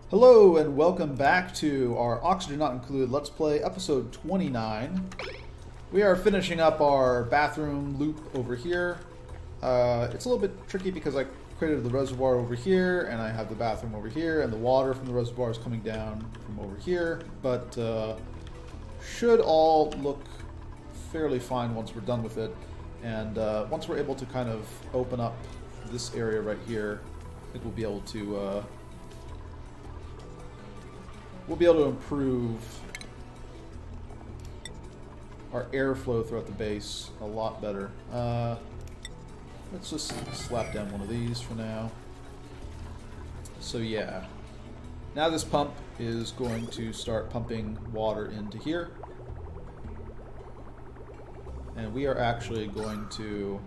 Hello and welcome back to our Oxygen Not Included Let's Play episode 29. We are finishing up our bathroom loop over here. It's a little bit tricky because I created the reservoir over here and I have the bathroom over here and the water from the reservoir is coming down from over here, but should all look fairly fine once we're done with it. And once we're able to kind of open up this area right here, I think we'll be able to improve our airflow throughout the base a lot better. Let's just slap down one of these for now. So yeah, now this pump is going to start pumping water into here. And we are actually going to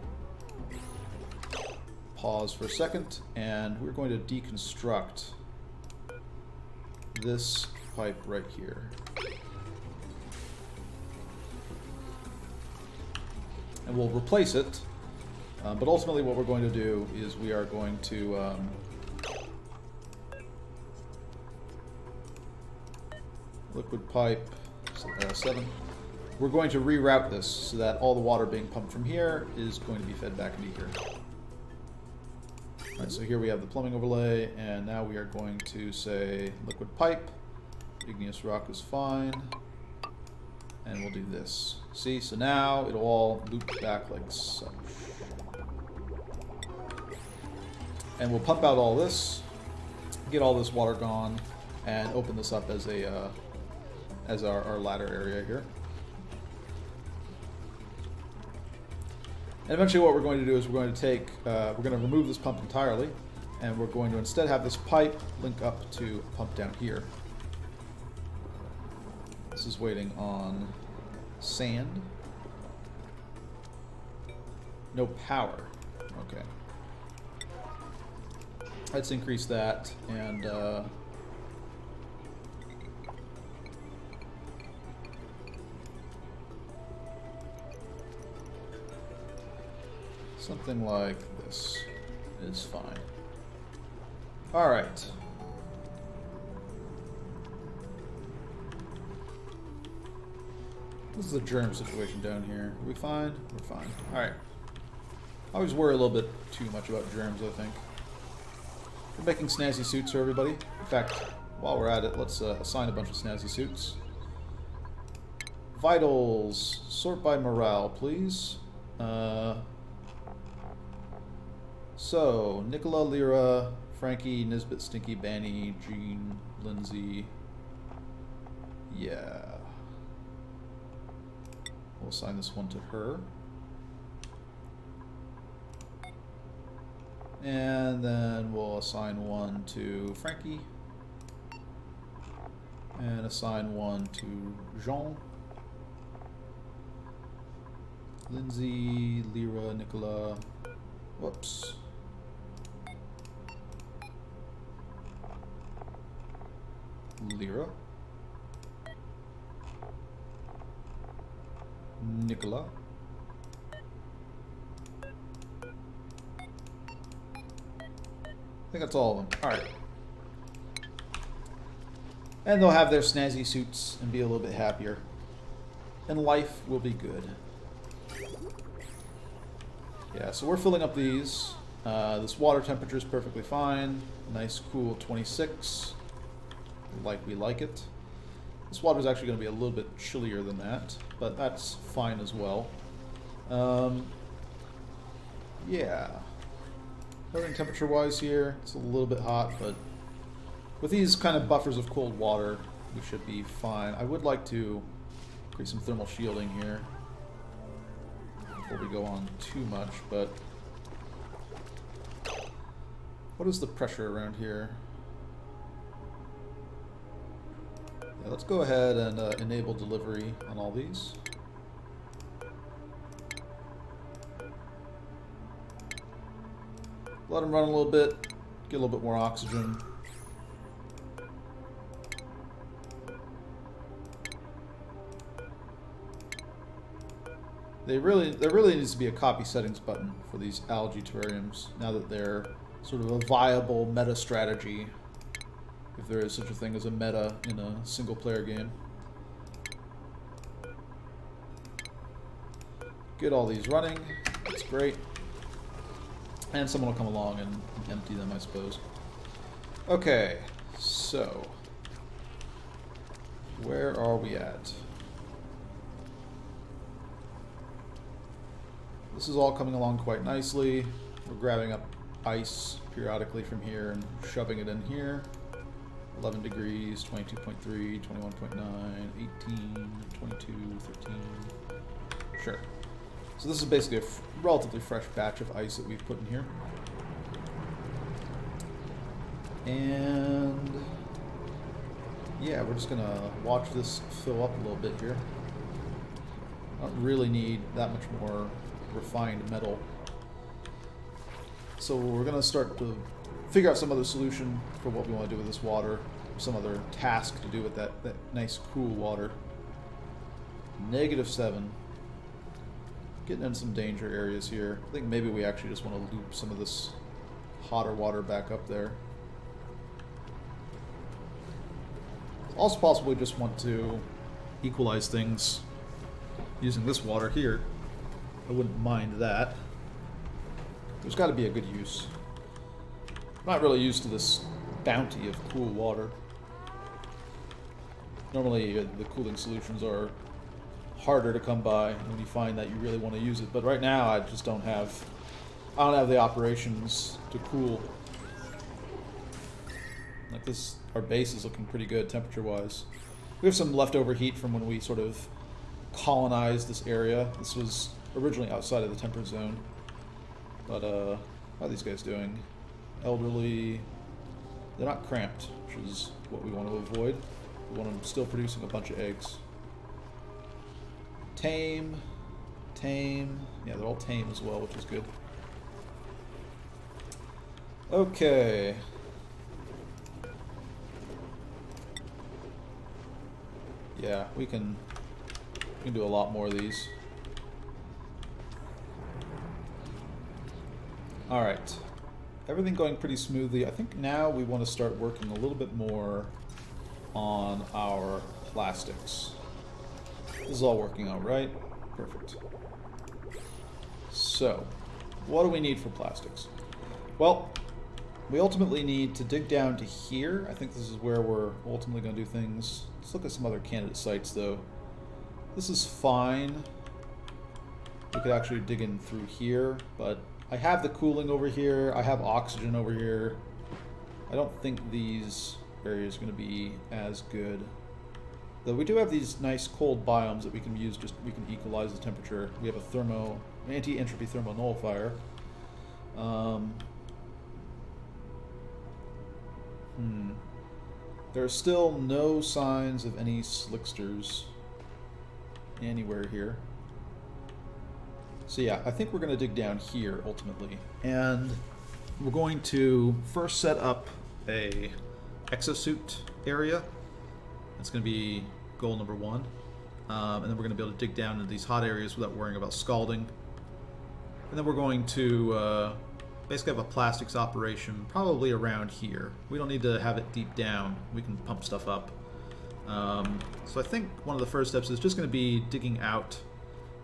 pause for a second, and we're going to deconstruct this pipe right here. And we'll replace it, but ultimately what we're going to do is we are going to liquid pipe 7. We're going to reroute this so that all the water being pumped from here is going to be fed back into here. Alright, so here we have the plumbing overlay, and now we are going to say liquid pipe, igneous rock is fine, and we'll do this. See, so now it'll all loop back like such. And we'll pump out all this, get all this water gone, and open this up as a as our ladder area here. And eventually what we're going to do is we're going to remove this pump entirely, and we're going to instead have this pipe link up to a pump down here. This is waiting on sand. No power. Okay. Let's increase that, and something like this is fine. Alright. This is a germ situation down here. Are we fine? We're fine. Alright. I always worry a little bit too much about germs, I think. We're making snazzy suits for everybody. In fact, while we're at it, let's assign a bunch of snazzy suits. Vitals. Sort by morale, please. So, Nicola, Lyra, Frankie, Nisbet, Stinky, Banny, Jean, Lindsay. Yeah. We'll assign this one to her. And then we'll assign one to Frankie. And assign one to Jean. Lindsay, Lyra, Nicola. Whoops. Lyra, Nicola, I think that's all of them. Alright. And they'll have their snazzy suits and be a little bit happier. And life will be good. Yeah, so we're filling up these. This water temperature is perfectly fine. Nice, cool 26. Like we like it. This water is actually going to be a little bit chillier than that, but that's fine as well. Yeah. Nothing temperature-wise here. It's a little bit hot, but with these kind of buffers of cold water, we should be fine. I would like to create some thermal shielding here before we go on too much, but what is the pressure around here? Yeah, let's go ahead and enable delivery on all these. Let them run a little bit, get a little bit more oxygen. There really needs to be a copy settings button for these algae terrariums now that they're sort of a viable meta strategy if there is such a thing as a meta in a single-player game. Get all these running. That's great. And someone will come along and empty them, I suppose. Okay, so where are we at? This is all coming along quite nicely. We're grabbing up ice periodically from here and shoving it in here. 11 degrees, 22.3, 21.9, 18, 22, 13. Sure. So this is basically a relatively fresh batch of ice that we've put in here. And yeah, we're just gonna watch this fill up a little bit here. I don't really need that much more refined metal. So we're gonna start to figure out some other solution for what we want to do with this water, some other task to do with that nice cool water. -7. Getting in some danger areas here. I think maybe we actually just want to loop some of this hotter water back up there. Also possibly just want to equalize things using this water here. I wouldn't mind that. There's got to be a good use. I'm not really used to this bounty of cool water. Normally the cooling solutions are harder to come by when you find that you really want to use it, but right now I just don't have the operations to cool. Like this, our base is looking pretty good temperature wise. We have some leftover heat from when we sort of colonized this area. This was originally outside of the temperate zone, but how are these guys doing? Elderly. They're not cramped, which is what we want to avoid. We want them still producing a bunch of eggs. Tame. Yeah, they're all tame as well, which is good. Okay. Yeah, we can do a lot more of these. Alright. Everything going pretty smoothly. I think now we want to start working a little bit more on our plastics. This is all working out right. Perfect. So, what do we need for plastics? Well, we ultimately need to dig down to here. I think this is where we're ultimately going to do things. Let's look at some other candidate sites, though. This is fine. We could actually dig in through here, but I have the cooling over here. I have oxygen over here. I don't think these areas are going to be as good. Though we do have these nice cold biomes that we can use, we can equalize the temperature. We have a anti-entropy thermal nullifier. There are still no signs of any slicksters anywhere here. So yeah, I think we're going to dig down here ultimately. And we're going to first set up a exosuit area. It's going to be goal number 1. And then we're going to be able to dig down into these hot areas without worrying about scalding. And then we're going to basically have a plastics operation probably around here. We don't need to have it deep down. We can pump stuff up. So I think one of the first steps is just going to be digging out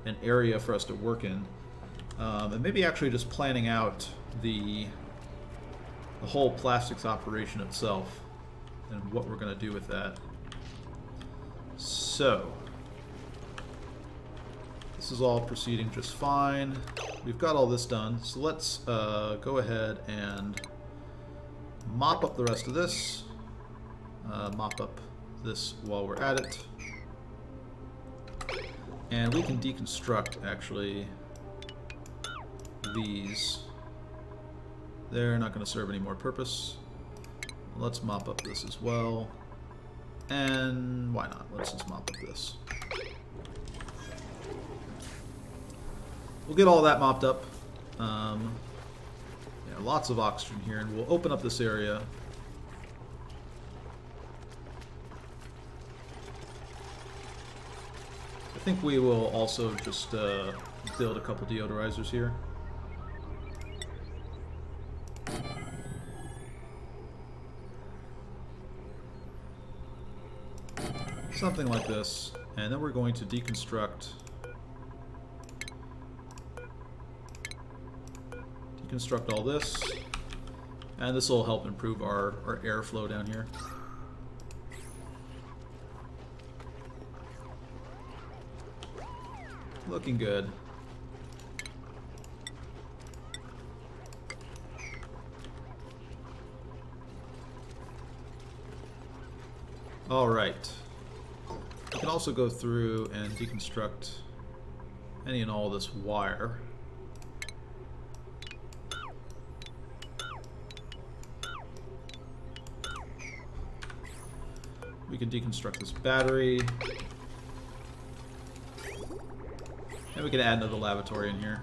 an area for us to work in. And maybe actually just planning out the whole plastics operation itself and what we're going to do with that. So, this is all proceeding just fine. We've got all this done, so let's go ahead and mop up the rest of this. Mop up this while we're at it. And we can deconstruct, actually, these. They're not going to serve any more purpose. Let's mop up this as well. And why not? Let's just mop up this. We'll get all that mopped up. Yeah, lots of oxygen here, and we'll open up this area. I think we will also just build a couple deodorizers here. Something like this. And then we're going to deconstruct all this. And this will help improve our airflow down here. Looking good. All right. We can also go through and deconstruct any and all this wire. We can deconstruct this battery. And we can add another lavatory in here.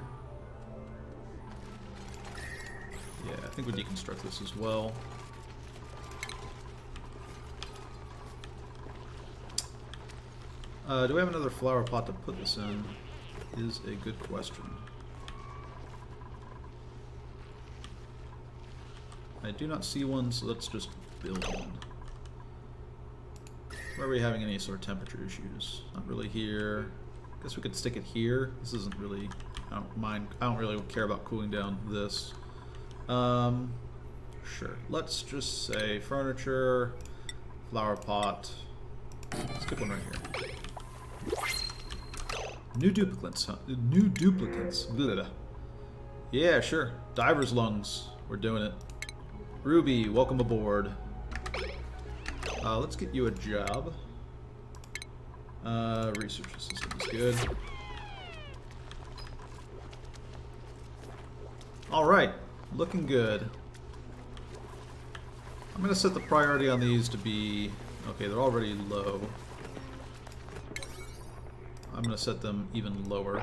Yeah, I think we deconstruct this as well. Do we have another flower pot to put this in? Is a good question. I do not see one, so let's just build one. Where are we having any sort of temperature issues? Not really here. Guess we could stick it here. This isn't really, I don't really care about cooling down this. Sure. Let's just say furniture, flower pot. Let's get one right here. New duplicates, huh? New duplicates. Blah. Yeah, sure. Diver's lungs. We're doing it. Ruby, welcome aboard. Let's get you a job. Research assistant is good. Alright, looking good. I'm going to set the priority on these to be... Okay, they're already low. I'm going to set them even lower.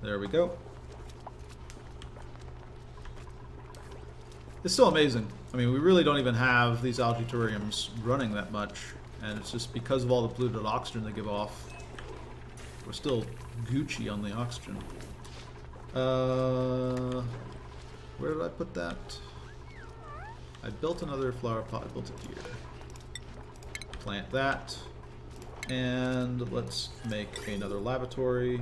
There we go. It's still amazing. I mean, we really don't even have these algae terrariums running that much, and it's just because of all the polluted oxygen they give off. We're still Gucci on the oxygen. Where did I put that? I built another flower pot. I built it here. Plant that. And let's make another lavatory.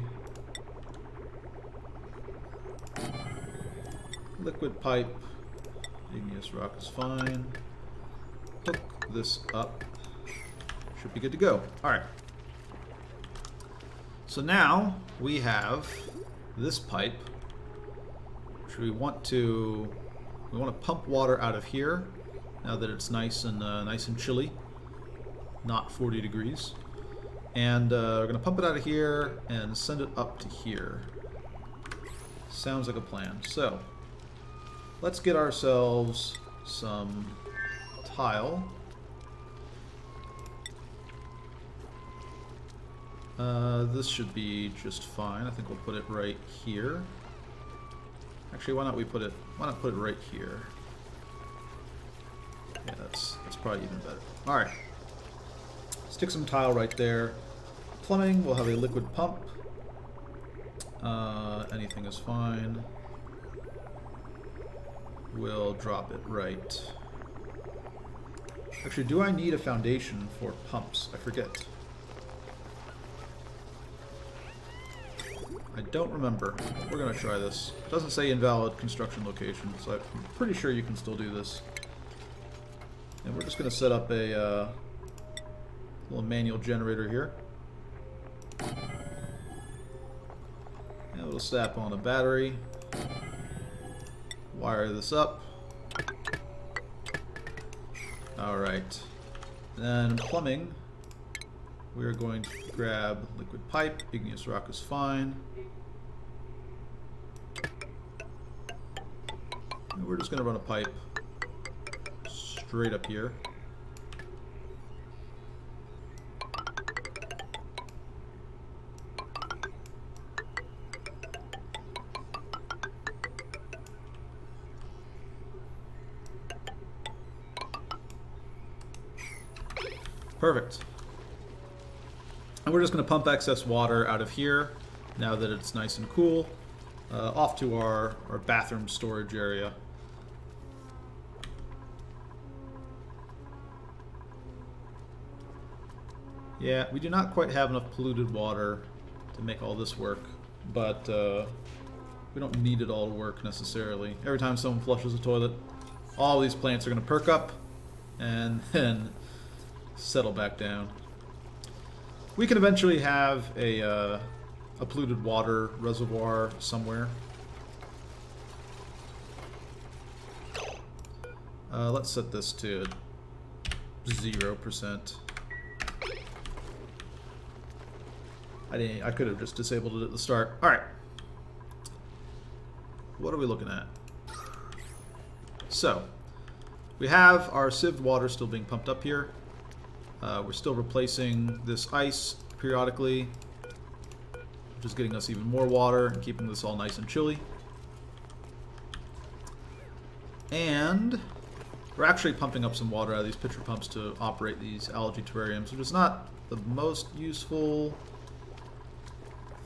Liquid pipe. Igneous rock is fine. Hook this up. Should be good to go. Alright. So now we have this pipe, which we want to pump water out of here now that it's nice and chilly, not 40 degrees. And we're going to pump it out of here and send it up to here. Sounds like a plan. So let's get ourselves some tile. This should be just fine. I think we'll put it right here. Actually, why not put it right here? Yeah, that's probably even better. All right. Stick some tile right there. Plumbing, we'll have a liquid pump. Anything is fine. We'll drop it right. Actually, do I need a foundation for pumps? I forget. I don't remember. We're going to try this. It doesn't say invalid construction location, so I'm pretty sure you can still do this. And we're just going to set up a little manual generator here. And we'll snap on a battery. Wire this up. Alright. Then plumbing. We're going to grab liquid pipe. Igneous rock is fine. And we're just going to run a pipe straight up here. Perfect. And we're just going to pump excess water out of here now that it's nice and cool off to our bathroom storage area. Yeah, we do not quite have enough polluted water to make all this work, but we don't need it all to work necessarily. Every time someone flushes a toilet, all these plants are going to perk up and then settle back down. We can eventually have a polluted water reservoir somewhere. Let's set this to 0%. I could have just disabled it at the start. Alright. What are we looking at? So, we have our sieved water still being pumped up here. We're still replacing this ice periodically, which is getting us even more water and keeping this all nice and chilly. And we're actually pumping up some water out of these pitcher pumps to operate these algae terrariums, which is not the most useful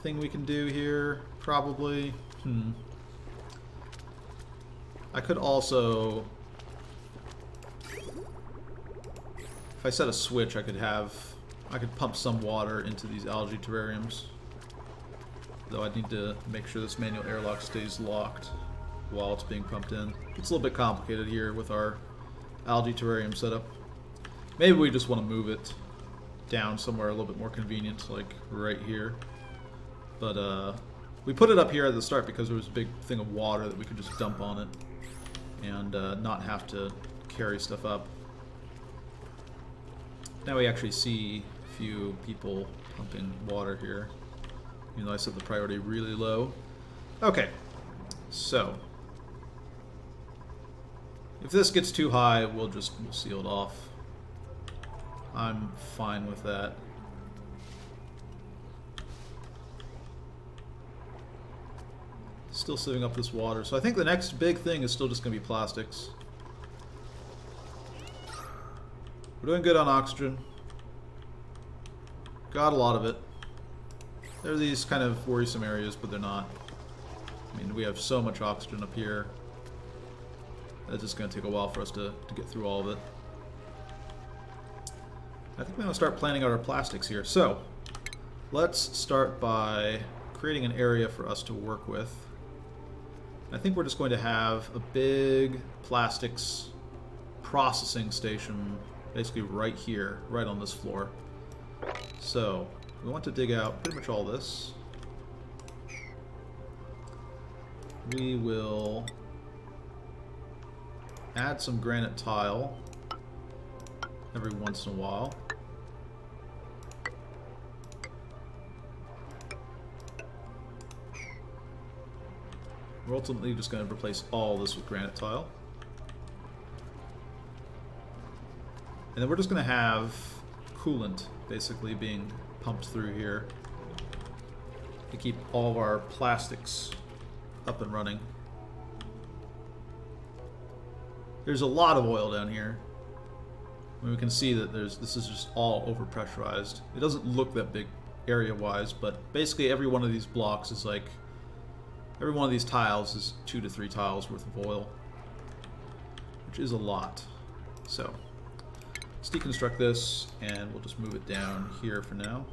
thing we can do here, probably. I could also, if I set a switch, I could pump some water into these algae terrariums. Though I'd need to make sure this manual airlock stays locked while it's being pumped in. It's a little bit complicated here with our algae terrarium setup. Maybe we just want to move it down somewhere a little bit more convenient, like right here. But we put it up here at the start because there was a big thing of water that we could just dump on it and not have to carry stuff up. Now we actually see a few people pumping water here, even though I set the priority really low. Okay, so if this gets too high, we'll seal it off. I'm fine with that. Still sieving up this water, so I think the next big thing is still just going to be plastics. We're doing good on oxygen. Got a lot of it. There are these kind of worrisome areas, but they're not. I mean, we have so much oxygen up here. It's just going to take a while for us to get through all of it. I think we're going to start planning out our plastics here. So, let's start by creating an area for us to work with. I think we're just going to have a big plastics processing station basically right here, right on this floor. So, we want to dig out pretty much all this. We will add some granite tile every once in a while. We're ultimately just going to replace all this with granite tile. And then we're just going to have coolant basically being pumped through here to keep all of our plastics up and running. There's a lot of oil down here. I mean, we can see that this is just all over pressurized. It doesn't look that big area-wise, but basically every one of these blocks is like, every one of these tiles is 2 to 3 tiles worth of oil, which is a lot. So let's deconstruct this, and we'll just move it down here for now.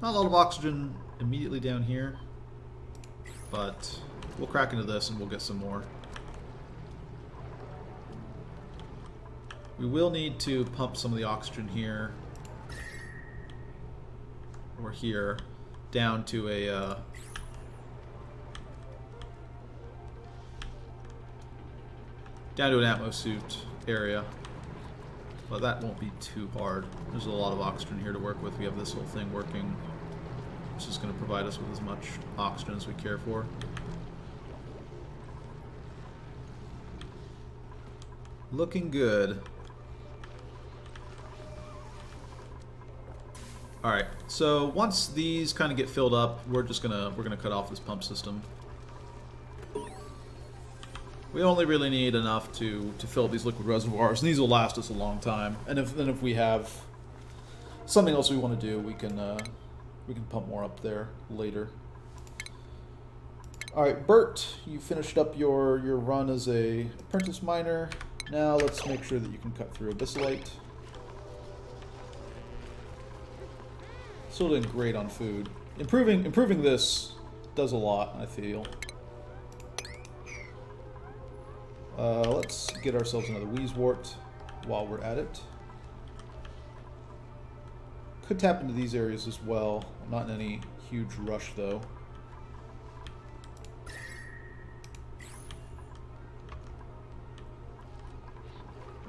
Not a lot of oxygen immediately down here, but we'll crack into this and we'll get some more. We will need to pump some of the oxygen here or here down to a down to an atmosuit area, but that won't be too hard. There's a lot of oxygen here to work with. We have this whole thing working, which is going to provide us with as much oxygen as we care for. Looking good. Alright, so once these kind of get filled up, we're gonna cut off this pump system. We only really need enough to fill these liquid reservoirs, and these will last us a long time. And if we have something else we want to do, we can pump more up there later. Alright, Bert, you finished up your run as a apprentice miner. Now let's make sure that you can cut through abyssalite. Still doing great on food. Improving this does a lot, I feel. Let's get ourselves another Wheezewort while we're at it. Could tap into these areas as well. I'm not in any huge rush though.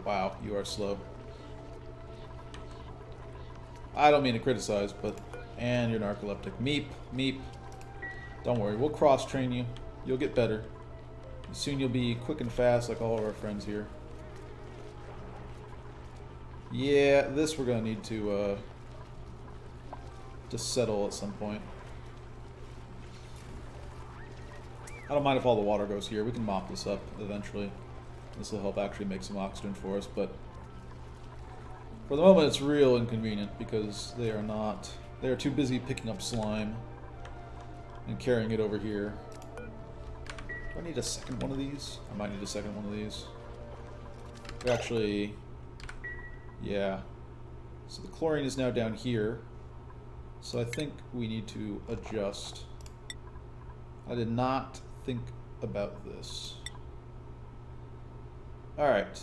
Wow, you are slow. I don't mean to criticize, but... And you're narcoleptic. Meep, meep. Don't worry, we'll cross-train you. You'll get better. Soon you'll be quick and fast like all of our friends here. Yeah, this we're going to need to settle at some point. I don't mind if all the water goes here. We can mop this up eventually. This will help actually make some oxygen for us, but for the moment it's real inconvenient because they are too busy picking up slime and carrying it over here. Do I need a second one of these? I might need a second one of these. Actually, yeah. So the chlorine is now down here. So I think we need to adjust. I did not think about this. Alright.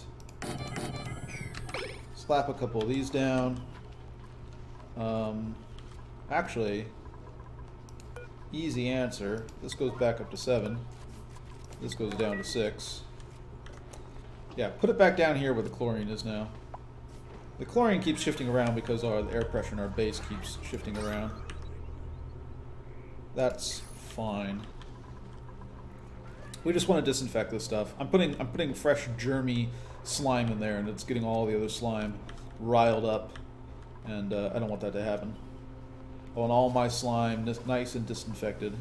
Slap a couple of these down. Actually, easy answer. This goes back up to 7. This goes down to 6. Yeah, put it back down here where the chlorine is now. The chlorine keeps shifting around because the air pressure in our base keeps shifting around. That's fine. We just want to disinfect this stuff. I'm putting fresh germy slime in there, and it's getting all the other slime riled up, and I don't want that to happen. I want all my slime nice and disinfected.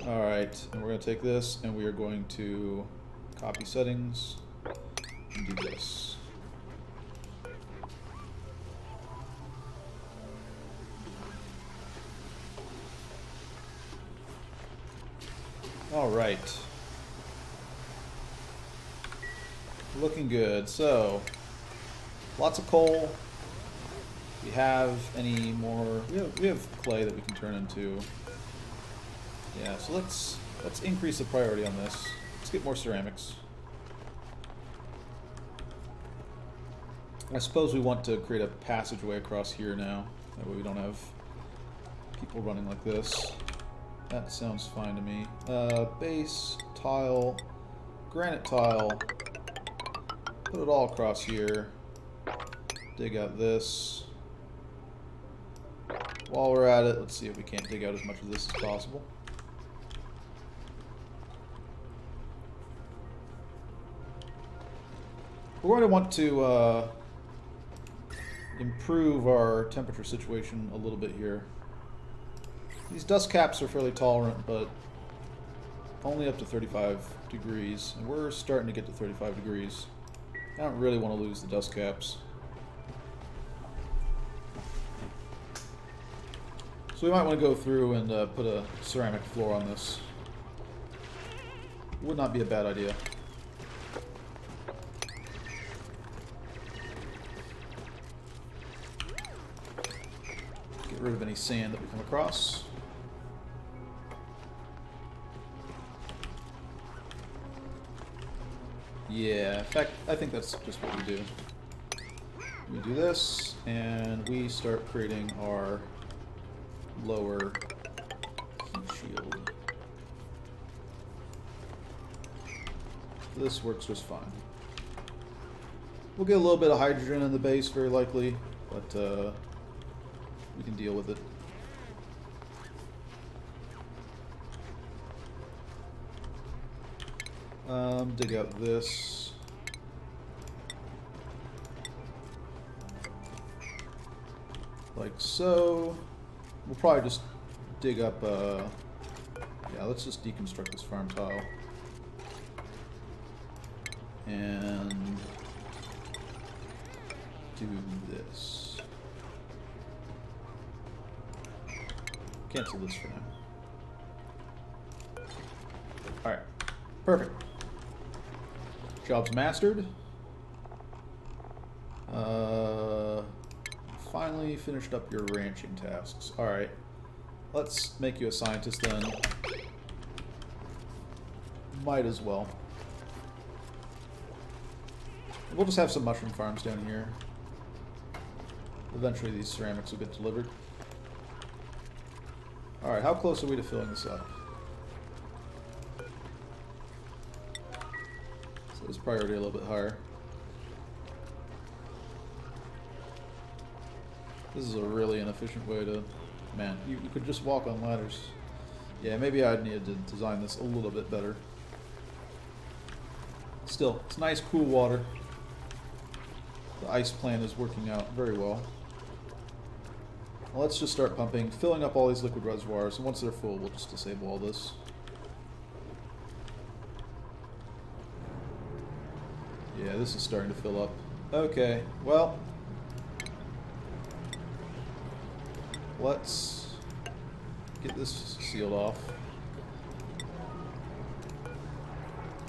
Alright, and we're going to take this and we are going to copy settings and do this. Alright. Looking good. So, lots of coal. We have any more? We have clay that we can turn into. Yeah, so let's increase the priority on this. Let's get more ceramics. I suppose we want to create a passageway across here now. That way we don't have people running like this. That sounds fine to me. Base, tile, granite tile. Put it all across here. Dig out this. While we're at it, let's see if we can't dig out as much of this as possible. We're going to want to improve our temperature situation a little bit here. These dust caps are fairly tolerant, but only up to 35 degrees, and we're starting to get to 35 degrees. I don't really want to lose the dust caps. So we might want to go through and put a ceramic floor on this. Would not be a bad idea. Get rid of any sand that we come across. Yeah, in fact, I think that's just what we do. We do this, and we start creating our lower heat shield. This works just fine. We'll get a little bit of hydrogen in the base, very likely, but we can deal with it. Dig out this. Like so. We'll probably just dig up, yeah, let's just deconstruct this farm tile. and do this. Cancel this for now. Alright, perfect. Job's mastered. Finally finished up your ranching tasks. Alright, let's make you a scientist then. Might as well. We'll just have some mushroom farms down here. Eventually these ceramics will get delivered. Alright, how close are we to filling this up? So this priority a little bit higher. This is a really inefficient way to... Man, you could just walk on ladders. Yeah, maybe I'd need to design this a little bit better. Still, it's nice, cool water. The ice plant is working out very well. Well, let's just start pumping, filling up all these liquid reservoirs, and once they're full, we'll just disable all this. Yeah, this is starting to fill up. Okay, well... let's get this sealed off.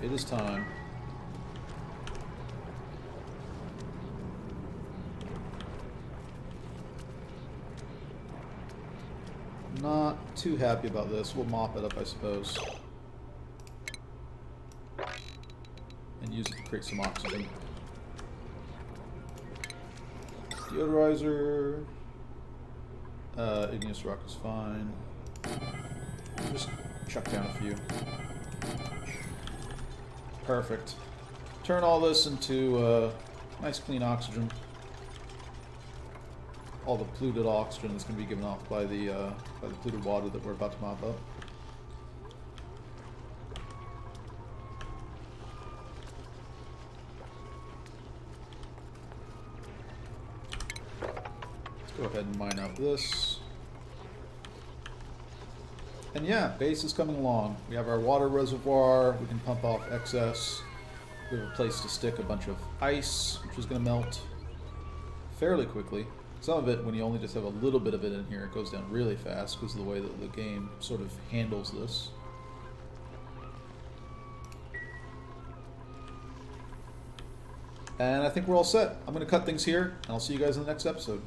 It is time. Not too happy about this. We'll mop it up, I suppose. And use it to create some oxygen. Deodorizer. Igneous rock is fine. Just chuck down a few. Perfect. Turn all this into nice clean oxygen. All the polluted oxygen is going to be given off by the polluted water that we're about to mop up. Let's go ahead and mine out this. And yeah, base is coming along. We have our water reservoir, we can pump off excess. We have a place to stick a bunch of ice, which is going to melt fairly quickly. Some of it, when you only just have a little bit of it in here, it goes down really fast because of the way that the game sort of handles this. And I think we're all set. I'm going to cut things here, and I'll see you guys in the next episode.